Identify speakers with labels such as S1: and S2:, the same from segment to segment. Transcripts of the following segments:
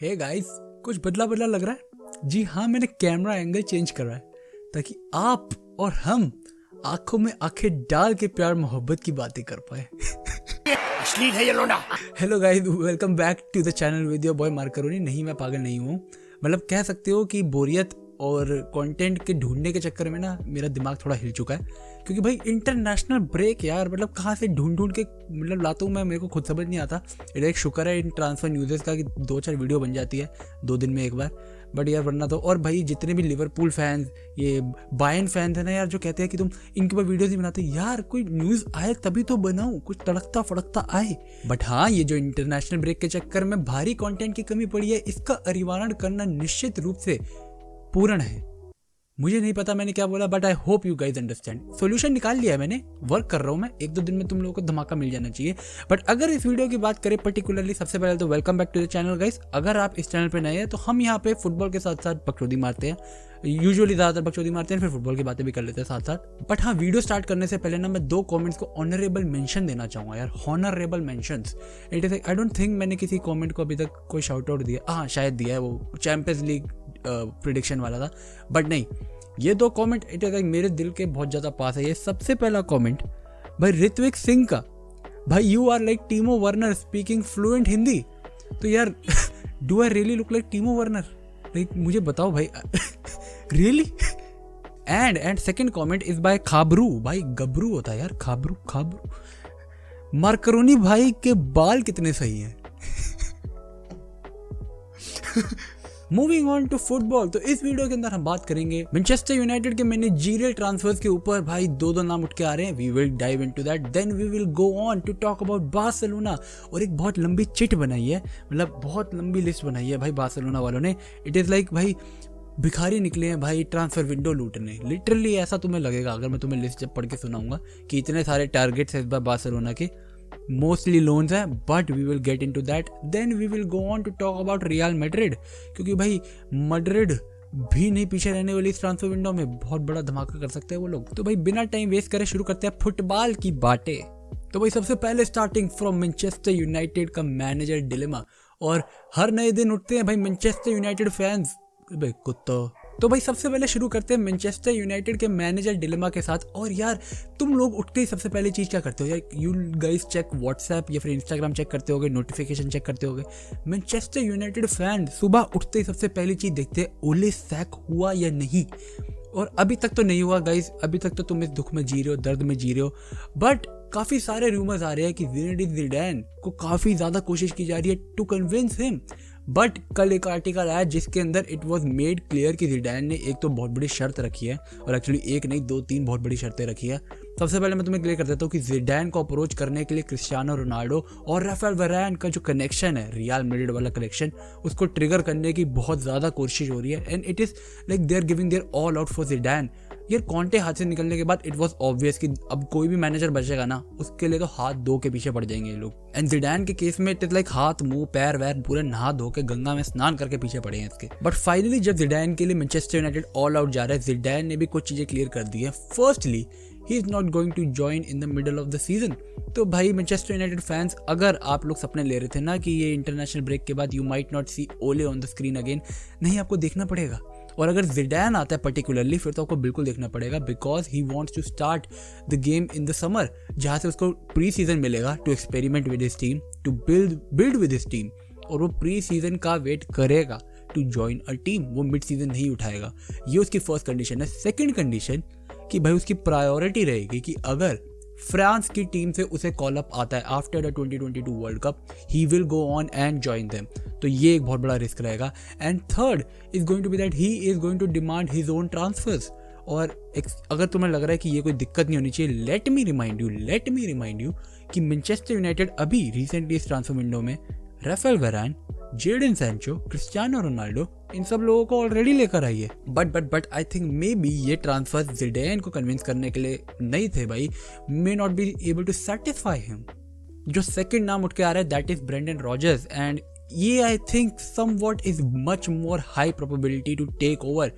S1: Hey guys, कुछ बदला बदला लग रहा है। जी हाँ, मैंने कैमरा एंगल चेंज करा है ताकि आप और हम आंखों में आंखें डाल के प्यार मोहब्बत की बातें कर पाए।
S2: अश्लील है ये लोंडा।
S1: Hello guys, welcome back to the channel with your boy Markaroni. नहीं, मैं पागल नहीं हूँ। मतलब कह सकते हो कि बोरियत और कंटेंट के ढूंढने के चक्कर में ना मेरा दिमाग थोड़ा हिल चुका है, क्योंकि भाई इंटरनेशनल ब्रेक यार, मतलब कहाँ से ढूंढ के मतलब लाता हूँ मैं, मेरे को खुद समझ नहीं आता। इधर एक शुक्र है इन ट्रांसफर न्यूज़ का कि 2-4 वीडियो बन जाती है 2 दिन में एक बार, बट यार वरना तो। और भाई जितने भी लिवरपूल फैंस, ये बायर्न फैंस है ना यार, जो कहते हैं कि तुम इनके ऊपर वीडियोस नहीं बनाते, यार कोई न्यूज़ आए तभी तो बनाऊं, कुछ तड़कता फड़कता आए। बट हाँ, ये जो इंटरनेशनल ब्रेक के चक्कर में भारी कंटेंट की कमी पड़ी है, इसका निवारण करना निश्चित रूप से पूर्ण है। मुझे नहीं पता मैंने क्या बोला, but I hope you guys understand. Solution निकाल लिया है मैंने, वर्क कर रहा हूँ मैं। 1-2 दिन में तुम लोगों को धमाका मिल जाना चाहिए। बट अगर इस वीडियो की बात करें पर्टिकुलरली, सबसे पहले तो welcome back to the channel guys. अगर आप इस चैनल पे नए हैं तो हम यहाँ पे फुटबॉल के साथ साथ बकचोदी मारते हैं। यूजुअली ज़्यादातर बकचोदी मारते हैं, फिर फुटबॉल की बातें भी कर लेते हैं साथ साथ। बट हाँ, वीडियो स्टार्ट करने से पहले ना मैं 2 कमेंट्स को ऑनरेबल मेंशन देना चाहूँगा यार। Honourable mentions, it is I don't think मैंने किसी कमेंट को अभी तक कोई शाउट आउट दिया। हाँ, शायद दिया है, वो चैंपियंस लीग प्रेडिक्शन वाला था। बट नहीं, ये 2 कमेंट इट इज मेरे दिल के बहुत ज़्यादा पास है। ये सबसे पहला कमेंट भाई ऋत्विक सिंह का, भाई you are like Timo Werner speaking fluent Hindi. तो यार do I really look like Timo Werner? Like मुझे बताओ भाई, really? And second comment is by खाबरू। भाई गबरू होता है यार, खाबरू। मार्करोनी भाई के बाल कितने सही हैं। मूविंग ऑन टू फुटबॉल, तो इस वीडियो के अंदर हम बात करेंगे मैनचेस्टर यूनाइटेड के मैनेजरियल ट्रांसफर्स के ऊपर। भाई 2 नाम उठ के आ रहे हैं। We will dive into that, then we will go on to talk about Barcelona. और एक बहुत लंबी चिट बनाई है, मतलब बहुत लंबी लिस्ट बनाई है भाई बार्सिलोना वालों ने। इट इज लाइक भाई भिखारी निकले हैं भाई ट्रांसफर विंडो लूटने। लिटरली ऐसा तुम्हें लगेगा अगर मैं तुम्हें लिस्ट जब पढ़ के सुनाऊंगा कि इतने सारे टारगेट्स है इस बार बार्सिलोना के। मोस्टली लोन्स हैं, but we will get into that. Then we will go on to talk about Real Madrid, क्योंकि भाई मैड्रिड भी नहीं पीछे रहने वाली इस ट्रांसफर विंडो में। बहुत बड़ा धमाका कर सकते हैं वो लोग। तो भाई बिना टाइम वेस्ट करे शुरू करते हैं फुटबॉल की बातें। तो भाई सबसे पहले स्टार्टिंग फ्रॉम मैनचेस्टर यूनाइटेड का मैनेजर डिलेमा। और हर नए दिन उठते हैं भाई मैनचेस्टर यूनाइटेड फैंस, भाई कुत्ता। तो भाई सबसे पहले शुरू करते हैं मैनचेस्टर यूनाइटेड के मैनेजर डिलेमा के साथ। और यार तुम लोग उठते ही सबसे पहले चीज़ क्या करते हो यार? यू गाइस चेक व्हाट्सएप या फिर इंस्टाग्राम चेक करते होगे, नोटिफिकेशन चेक करते होगे। मैनचेस्टर यूनाइटेड फैन सुबह उठते ही सबसे पहली चीज़ देखते हैं, ओले सैक हुआ या नहीं। और अभी तक तो नहीं हुआ गाइस, अभी तक तो तुम इस दुख में जी रहे हो, दर्द में जी रहे हो। बट काफ़ी सारे रूमर्स आ रहे हैं कि ज़िनेडिन ज़िडान को काफ़ी ज़्यादा कोशिश की जा रही है टू कन्विंस हिम। बट कल एक आर्टिकल आया जिसके अंदर इट वॉज मेड क्लियर कि ज़िडान ने एक तो बहुत बड़ी शर्त रखी है, और एक्चुअली एक नहीं 2-3 बहुत बड़ी शर्तें रखी है। सबसे पहले मैं तुम्हें क्लियर कर देता हूँ कि ज़िडान को अप्रोच करने के लिए क्रिस्टियानो रोनाल्डो और राफेल वरान का जो कनेक्शन है, रियल मैड्रिड वाला कनेक्शन, उसको ट्रिगर करने की बहुत ज़्यादा कोशिश हो रही है। And it is like they are giving their all out for Zidane. यार कॉन्टे हाथ से निकलने के बाद इट वॉज ऑब्वियस कि अब कोई भी मैनेजर बचेगा ना, उसके लिए तो हाथ धो के पीछे पड़ जाएंगे ये लोग। एंड ज़िडान के केस में इट इज लाइक हाथ मुंह पैर वैर पूरे नहा धो के गंगा में स्नान करके पीछे पड़े हैं इसके। बट फाइनली जब ज़िडान के लिए मैनचेस्टर यूनाइटेड ऑल आउट जा रहा है, ज़िडान ने भी कुछ चीजें क्लियर कर दी है। Firstly, he is not going to join in the middle of the season. तो भाई मैनचेस्टर यूनाइटेड फैंस, अगर आप लोग सपने ले रहे थे ना कि ये इंटरनेशनल ब्रेक के बाद यू माइट नॉट सी ओले ऑन द स्क्रीन अगेन, नहीं, आपको देखना पड़ेगा। और अगर ज़िडान आता है पर्टिकुलरली, फिर तो आपको बिल्कुल देखना पड़ेगा, because he wants to start the game in the summer, जहाँ से उसको प्री सीजन मिलेगा to experiment with his team, to build with his team. और वो प्री सीजन का वेट करेगा टू जॉइन अ टीम, वो मिड सीजन नहीं उठाएगा। ये उसकी फर्स्ट कंडीशन है। सेकेंड कंडीशन कि भाई उसकी प्रायोरिटी रहेगी कि अगर फ्रांस की टीम से उसे कॉल अप आता है after the 2022 World Cup, he will go on and join them. तो ये एक बहुत बड़ा रिस्क रहेगा। And third is going to be that he is going to demand his own transfers. और अगर तुम्हें लग रहा है कि ये कोई दिक्कत नहीं होनी चाहिए, लेट मी रिमाइंड यू कि मैनचेस्टर यूनाइटेड अभी रिसेंटली इस ट्रांसफर विंडो में Raphael Varane, Jadon Sancho, Cristiano Ronaldo, इन सब लोगों को ऑलरेडी लेकर आई है। But I think maybe ये ट्रांसफर ज़िडान को कन्विंस करने के लिए नहीं थे भाई, may not be able to satisfy him. जो सेकंड नाम उठ के आ रहा है that is Brendan Rodgers. And ये I think somewhat is much more high probability to take over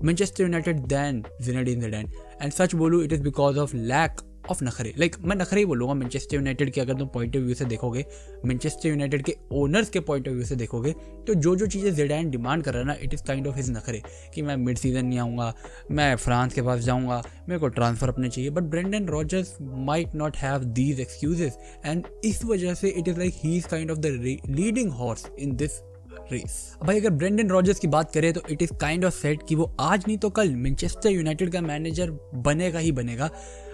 S1: Manchester United than Zinedine Zidane. And सच बोलूँ, it is because of lack of नखरे। लाइक मैं नखरे ही बोलूँगा मैनचेस्टर यूनाइटेड के, अगर तुम पॉइंट ऑफ व्यू से देखोगे, मैनचेस्टर यूनाइटेड के ओनर्स के पॉइंट ऑफ व्यू से देखोगे, तो जो चीज़ें ज़िडान डिमांड कर रहा है ना, it is kind of his नखरे कि मैं मिड सीजन नहीं आऊँगा, मैं फ्रांस के पास जाऊँगा, मेरे को ट्रांसफर अपने चाहिए। But Brendan Rodgers might not have these excuses, and इस वजह से it is like he is kind of the leading horse in this race. भाई अगर ब्रेंडन रॉजर्स की बात करें तो it is kind of set कि वो आज नहीं तो कल मैनचेस्टर यूनाइटेड का मैनेजर बनेगा ही बनेगा।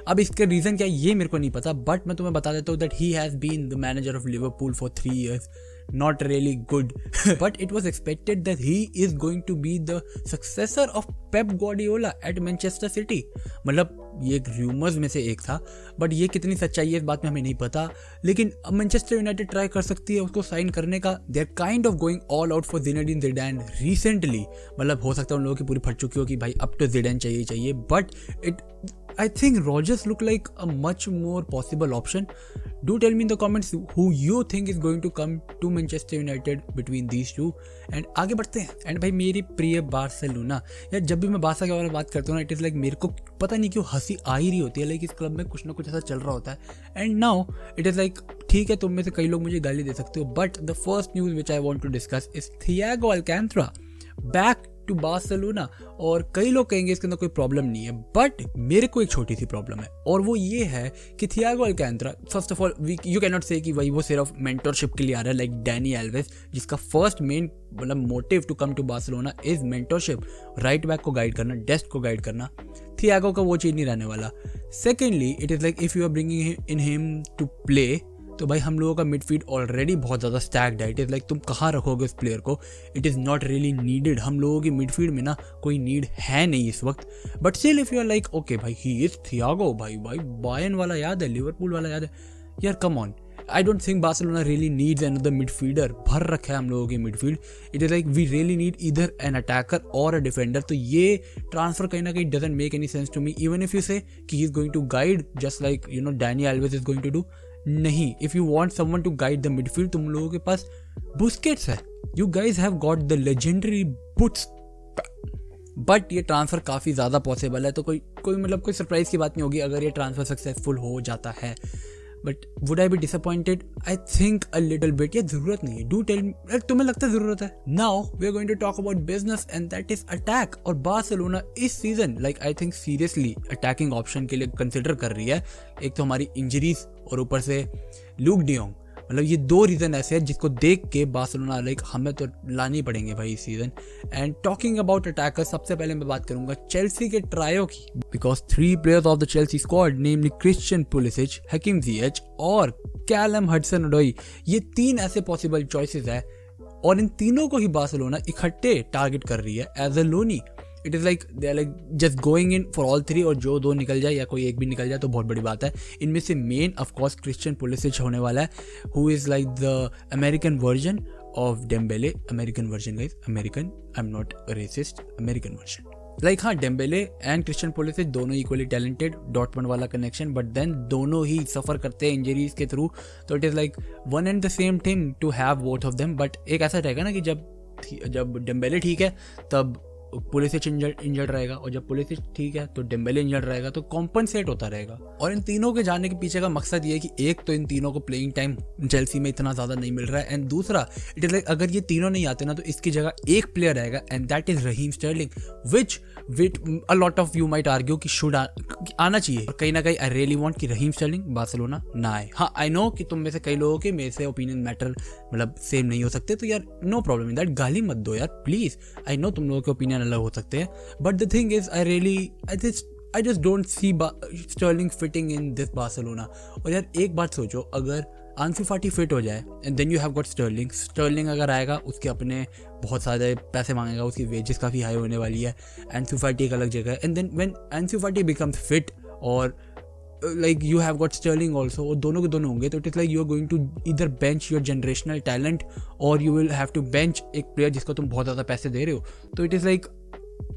S1: अब इसका रीजन क्या है ये मेरे को नहीं पता, बट मैं तुम्हें बता देता हूँ that he has been the manager of Liverpool for 3 years. Not really good, but it was expected that he is going to be the successor of Pep Guardiola at Manchester City. मतलब ये एक rumours में से एक था, but ये कितनी सच्चाई है इस बात में हमें नहीं पता। लेकिन अब मैनचेस्टर यूनाइटेड ट्राई कर सकती है उसको साइन करने का। They are kind of going all out for Zinedine Zidane recently. मतलब हो सकता है उन लोगों की पूरी फट चुकी हो कि भाई अब तो ज़िडान चाहिए, but I think Rodgers look like a much more possible option. Do tell me in the comments who you think is going to come to Manchester United between these two. And आगे बढ़ते हैं। And भाई मेरी प्रिय Barcelona, यार जब भी मैं बार्सा के बारे में बात करता हूँ ना, इट इज़ लाइक मेरे को पता नहीं क्यों हंसी आ ही रही होती है। लाइक इस क्लब में कुछ ना कुछ ऐसा चल रहा होता है। And now it is like ठीक है, तुम में से कई लोग मुझे गाली दे सकते हो, but the first news which I want to discuss is Thiago Alcantara back to Barcelona. और कई लोग कहेंगे इसके अंदर कोई प्रॉब्लम नहीं है, बट मेरे को एक छोटी सी प्रॉब्लम है, और वो ये है कि Thiago Alcantara, first of all you can not say कि भाई वो सिर्फ मेंटरशिप के लिए आ रहा है लाइक डैनी एल्वेस, जिसका फर्स्ट मेन मतलब motive to come to Barcelona is mentorship, right back को गाइड करना, डेस्ट को गाइड करना। थियागो का वो चीज़ नहीं रहने वाला। Secondly it is like if you are bringing in him to play, तो भाई हम लोगों का मिडफील्ड ऑलरेडी बहुत ज़्यादा स्टैक्ड है। इट इज़ लाइक तुम कहाँ रखोगे उस प्लेयर को, it is not really needed. हम लोगों की मिडफील्ड में ना कोई नीड है नहीं इस वक्त। But still if you are like okay भाई ही इज़ थियागो, भाई बायर्न वाला याद है, लिवरपूल वाला याद है, यार come on. I don't think Barcelona really needs another midfielder. भर रखा है हम लोगों की midfield. It is like we really need either an attacker और अ डिफेंडर। तो ये ट्रांसफर कहीं ना कहीं doesn't make any sense to me, even if you से कि he is going to guide just like you know Dani Alves is going to do. नहीं, if you want someone to guide the midfield, तुम लोगों के पास Busquets है, you guys have got the legendary boots. But ये transfer काफ़ी ज़्यादा possible है, तो कोई मतलब कोई सरप्राइज की बात नहीं होगी अगर ये ट्रांसफर सक्सेसफुल हो जाता है। But would I be disappointed? I think a little bit. ये जरूरत नहीं है, डू टेल मी, तुम्हें लगता है जरूरत है? Now we are going to talk about business and that is attack. और बार्सिलोना इस season like I think seriously attacking option के लिए कंसिडर कर रही है। एक तो हमारी इंजरीज और ऊपर से लूक डियोंग, मतलब ये दो रीज़न ऐसे हैं जिसको देख के बार्सिलोना लाइक हमें तो लानी पड़ेंगे भाई इस season. And talking about attackers, सबसे पहले मैं बात करूंगा चेल्सी के ट्रायो की, because 3 players of the Chelsea squad namely Christian Pulisic, Hakim Ziyech और कैलम हडसन-ओडोई, ये 3 ऐसे पॉसिबल चॉइसेस है, और इन तीनों को ही बार्सिलोना इकट्ठे टारगेट कर रही है as a loanee. It is like they are like just going in for all 3, और जो 2 निकल जाए या कोई एक भी निकल जाए तो बहुत बड़ी बात है। इनमें से मेन ऑफकोर्स क्रिश्चियन पुलिसिच होने वाला है, who is like the American version of Dembele. American version guys, American, I am not racist, American version. Like हाँ, डेम्बेले एंड क्रिश्चियन पुलिसिच दोनों इक्वली टैलेंटेड, डॉटमंड वाला कनेक्शन, बट देन दोनों ही suffer करते हैं इंजरीज के through. तो it is like one and the same thing to have both of them. But एक ऐसा रहेगा ना कि जब डेम्बेले ठीक है तब पुलिसिच इंजर्ड रहेगा, और जब पुलिसिच ठीक है तो डेम्बेले इंजर्ड रहेगा, तो कॉम्पनसेट होता रहेगा। और इन तीनों के जाने के पीछे का मकसद ये है कि एक तो इन तीनों को प्लेइंग टाइम चेल्सी में इतना ज़्यादा नहीं मिल रहा है, एंड दूसरा इट इज़ लाइक अगर ये तीनों नहीं आते ना तो इसकी जगह एक प्लेयर रहेगा, and that is Raheem Sterling, which a lot of you might argue कि शुड आना चाहिए। और कहीं ना कहीं आई रियली वांट कि रहीम स्टर्लिंग बार्सिलोना ना आए। हाँ, आई नो कि तुम में से कई लोगों के मेरे से ओपिनियन मैटर मतलब सेम नहीं हो सकते, तो यार नो प्रॉब्लम इन दैट, गाली मत दो यार प्लीज़। आई नो तुम लोगों के ओपिनियन अलग हो सकते हैं, but the thing is I just don't see Sterling fitting in this Barcelona. और यार एक बात सोचो, अगर आंसू फाटी फिट हो जाए and then you have got Sterling अगर आएगा, उसके अपने बहुत सारे पैसे मांगेगा, उसकी वेजेस काफ़ी हाई होने वाली है, आंसू फाटी एक अलग जगह है, and then when Ansu Fati becomes fit और like you have got Sterling also, और दोनों के दोनों होंगे, तो it is like you are going to इधर बेंच योर जनरेशनल टैलेंट, और you will have to bench एक प्लेयर जिसको तुम बहुत ज़्यादा पैसे दे रहे हो। तो it is like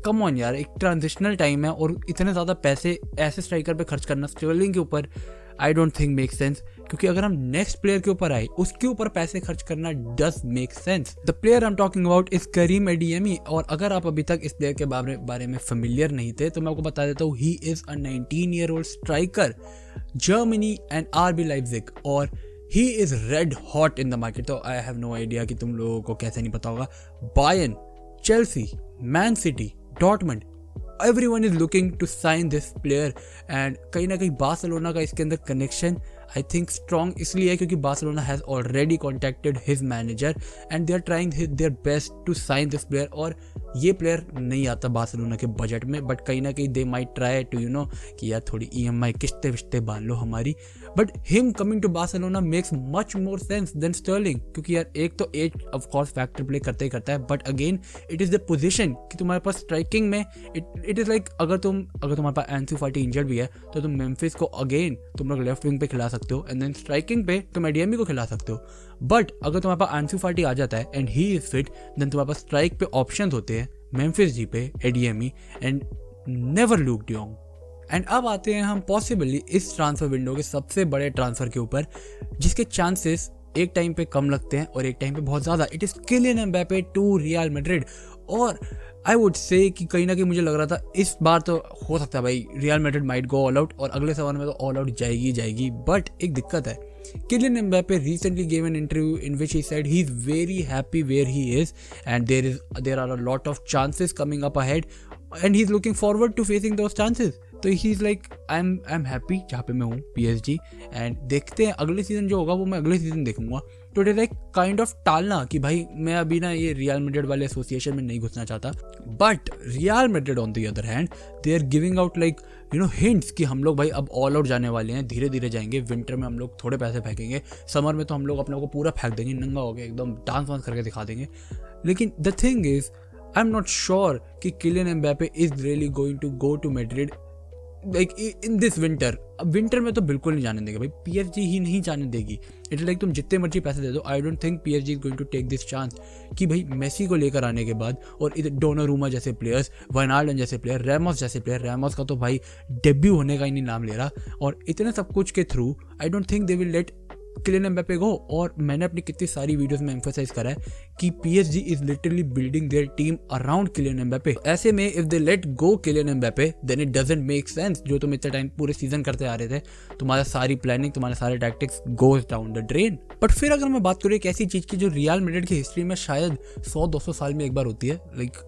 S1: come on यार, एक ट्रांजिशनल टाइम है और इतने ज़्यादा पैसे ऐसे स्ट्राइकर पे खर्च करना स्टर्लिंग के ऊपर, आई डोंट थिंक मेक सेंस, क्योंकि अगर हम नेक्स्ट प्लेयर के ऊपर आए उसके ऊपर पैसे खर्च करना does make sense. The player I am talking about is Karim Adeyemi. और अगर आप अभी तक इस प्लेयर के बारे में फेमिलियर नहीं थे तो मैं आपको बता देता हूँ, he is a 19-year-old striker, Germany and RB Leipzig, और he is red hot in the market. तो आई हैव नो आइडिया कि तुम लोगों को कैसे नहीं पता होगा। Bayern, Chelsea, man city, Dortmund, everyone is looking to sign this player, and कहीं ना कहीं बार्सिलोना का इसके अंदर कनेक्शन आई थिंक स्ट्रॉन्ग इसलिए है क्योंकि Barcelona has already contacted his manager and they are trying their best to sign this player. और ये प्लेयर नहीं आता बार्सिलोना के बजट में, बट कहीं ना कहीं दे माइट ट्राई टू कि यार थोड़ी EMI किस्ते विस्ते बांध लो हमारी। But him coming to Barcelona makes much more sense than Sterling, क्योंकि यार एक तो age of course factor play करते ही करता है, but again it is the position कि तुम्हारे पास स्ट्राइकिंग में इट इज़ लाइक अगर तुम्हारे पास एंसू फाटी इंजर्ड भी है तो तुम मेम्फिस को अगेन तुम लोग लेफ्ट विंग पे खिला सकते हो, एंड देन स्ट्राइकिंग पे तुम एडीएमी को खिला सकते हो। बट अगर तुम्हारे पास एंसू फाटी आ जाता है and he is fit, then तुम्हारे पास स्ट्राइक पे ऑप्शंस होते हैं, Memphis Depay, Adeyemi and never look de Jong. एंड अब आते हैं हम पॉसिबली इस ट्रांसफर विंडो के सबसे बड़े ट्रांसफर के ऊपर, जिसके चांसेस एक टाइम पे कम लगते हैं और एक टाइम पे बहुत ज़्यादा। It is Kylian Mbappe to Real Madrid. और आई वुड से कि कहीं ना कहीं मुझे लग रहा था इस बार तो हो सकता है भाई real Madrid might go all out, और अगले सवाल में तो ऑल आउट जाएगी। बट एक दिक्कत है, Kylian Mbappe recently gave an interview in which he said he's very happy where he is and there are a lot of chances coming up ahead and he's looking forward to facing those chances. तो he's like I'm happy जहाँ पे मैं हूँ PSG, and देखते हैं अगले season जो होगा वो मैं अगले सीजन देखूंगा। तो it is like kind of टालना कि भाई मैं अभी ना ये रियल मैड्रिड वाले एसोसिएशन में नहीं घुसना चाहता। But Real Madrid on the other hand they are giving out like hints कि हम लोग भाई अब ऑल आउट जाने वाले हैं, धीरे धीरे जाएंगे। विंटर में हम लोग थोड़े पैसे फेंकेंगे, समर में तो हम लोग अपने को पूरा फेंक देंगे, नंगा हो गया एकदम डांस वांस करके दिखा देंगे। लेकिन the thing is I am not sure कि Kylian Mbappe is really going to go to Madrid like in this winter. अब विंटर में तो बिल्कुल नहीं जाने देगा भाई, PSG ही नहीं जाने देगी। इट लाइक तुम जितने मर्जी पैसे दे दो, I don't think PSG is going to take this chance कि भाई मेसी को लेकर आने के बाद और इधर डोनारूमा जैसे प्लेयर्स, वाइनाल्डम जैसे प्लेयर, रैमोस जैसे प्लेयर, रैमोस का तो भाई डेब्यू होने का ही नहीं नाम ले रहा, और इतने सब कुछ के through I don't think they will let Kylian Mbappe go. और मैंने अपनी कितनी सारी वीडियोस में एम्फसाइज करा है कि PSG is literally building their team around Kylian Mbappe. ऐसे में if they let go Kylian Mbappe then it doesn't make sense. जो तुम इतने टाइम पूरे सीजन करते आ रहे थे, तुम्हारा सारी प्लानिंग, तुम्हारे सारे tactics goes down the drain. But फिर अगर मैं बात करूँ एक ऐसी चीज की जो रियल मैड्रिड की हिस्ट्री में शायद 100-200 साल में एक बार होती है, लाइक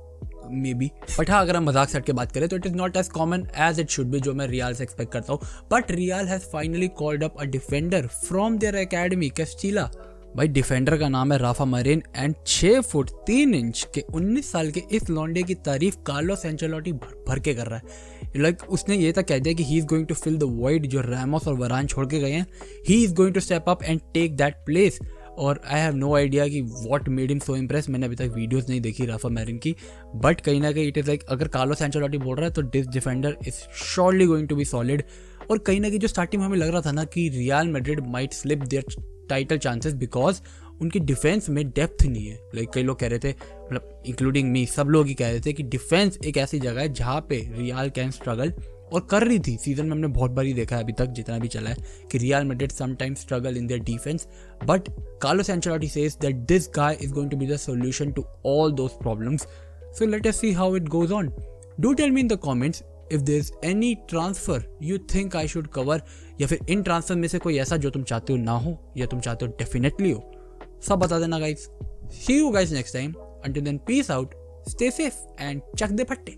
S1: मे बी, बट हाँ अगर हम मजाक सेट के बात करें तो it is not as common as it should be, जो मैं रियल से एक्सपेक्ट करता हूँ। But Real has finally called up a defender from their academy Castilla. भाई डिफेंडर का नाम है Rafa Marin, and 6 foot 3 inch के 19 साल के इस लॉन्डे की तारीफ कार्लोस एंचेलोटी भर के कर रहा है। लाइक उसने ये तक कह दिया कि he is going to fill the void जो रैमोस और वरान छोड़ के गए हैं, he is going to step up and take that place. और आई हैव नो आइडिया कि what made him so impress. मैंने अभी तक वीडियोस नहीं देखी राफा मैरिन की, बट कहीं ना कहीं इट इज़ लाइक अगर कार्लोस एंचेलोटी बोल रहा है तो this defender is surely going to be solid. और कहीं ना कहीं जो स्टार्टिंग में हमें लग रहा था ना कि Real Madrid might slip their title chances because उनकी डिफेंस में डेप्थ नहीं है। लाइक कई लोग कह रहे थे, मतलब इंक्लूडिंग मी, सब लोग ही कह रहे थे कि डिफेंस एक ऐसी जगह है जहाँ पे रियल कैन स्ट्रगल, और कर रही थी। सीजन में हमने बहुत बारी देखा है अभी तक जितना भी चला है कि Real Madrid sometimes struggle in their defence, but Carlos Ancelotti says that this guy is going to be the solution to all those problems. So let us see how it goes on. Do tell me in the comments if there is any transfer you think I should cover, या फिर इन transfer में से कोई ऐसा जो तुम चाहते हो ना हो या तुम चाहते हो डेफिनेटली हो, सब बता देना guys. See you guys next time, until then peace out, stay safe and chuck the patte।